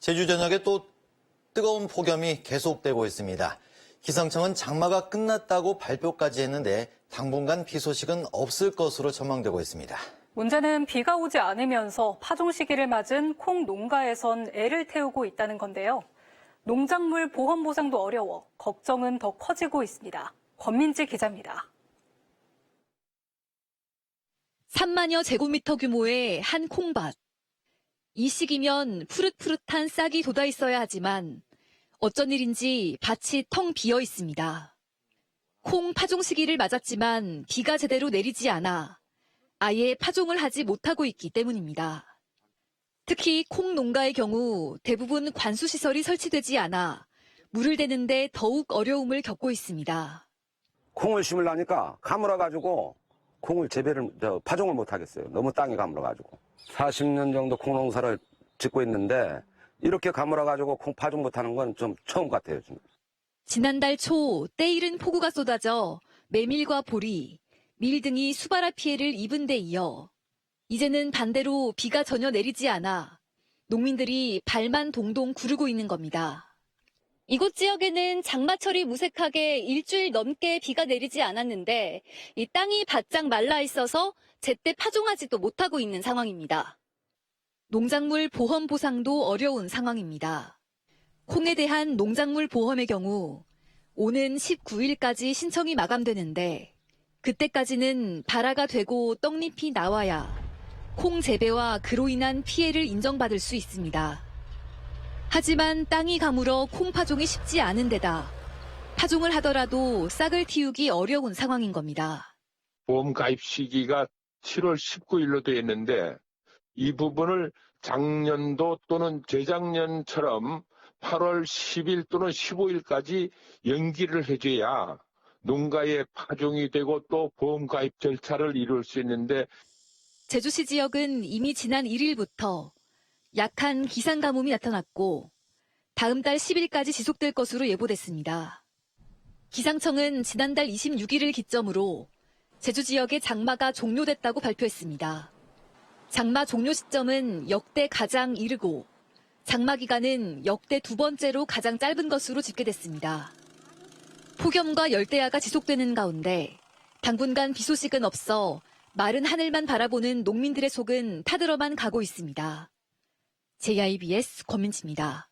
제주 전역에 또 뜨거운 폭염이 계속되고 있습니다. 기상청은 장마가 끝났다고 발표까지 했는데 당분간 비 소식은 없을 것으로 전망되고 있습니다. 문제는 비가 오지 않으면서 파종 시기를 맞은 콩 농가에선 애를 태우고 있다는 건데요. 농작물 보험 보상도 어려워 걱정은 더 커지고 있습니다. 권민지 기자입니다. 3만여 제곱미터 규모의 한 콩밭. 이 시기면 푸릇푸릇한 싹이 돋아 있어야 하지만 어쩐 일인지 밭이 텅 비어 있습니다. 콩 파종 시기를 맞았지만 비가 제대로 내리지 않아 아예 파종을 하지 못하고 있기 때문입니다. 특히 콩 농가의 경우 대부분 관수시설이 설치되지 않아 물을 대는데 더욱 어려움을 겪고 있습니다. 콩을 심으려니까 가물어가지고 콩을 파종을 못 하겠어요. 너무 땅이 가물어가지고. 40년 정도 콩 농사를 짓고 있는데 이렇게 가물어가지고 콩 파종 못하는 건 좀 처음 같아요. 지금. 지난달 초 때이른 폭우가 쏟아져 메밀과 보리, 밀 등이 수발화 피해를 입은 데 이어 이제는 반대로 비가 전혀 내리지 않아 농민들이 발만 동동 구르고 있는 겁니다. 이곳 지역에는 장마철이 무색하게 일주일 넘게 비가 내리지 않았는데 이 땅이 바짝 말라 있어서 제때 파종하지도 못하고 있는 상황입니다. 농작물 보험 보상도 어려운 상황입니다. 콩에 대한 농작물 보험의 경우 오는 19일까지 신청이 마감되는데 그때까지는 발화가 되고 떡잎이 나와야 콩 재배와 그로 인한 피해를 인정받을 수 있습니다. 하지만 땅이 가물어 콩 파종이 쉽지 않은 데다 파종을 하더라도 싹을 틔우기 어려운 상황인 겁니다. 보험 가입 시기가 7월 19일로 되어 있는데 이 부분을 작년도 또는 재작년처럼 8월 10일 또는 15일까지 연기를 해줘야 농가에 파종이 되고 또 보험 가입 절차를 이룰 수 있는데 제주시 지역은 이미 지난 1일부터 약한 기상 가뭄이 나타났고 다음 달 10일까지 지속될 것으로 예보됐습니다. 기상청은 지난달 26일을 기점으로 제주 지역의 장마가 종료됐다고 발표했습니다. 장마 종료 시점은 역대 가장 이르고 장마 기간은 역대 두 번째로 가장 짧은 것으로 집계됐습니다. 폭염과 열대야가 지속되는 가운데 당분간 비 소식은 없어 마른 하늘만 바라보는 농민들의 속은 타들어만 가고 있습니다. JIBS 권민지입니다.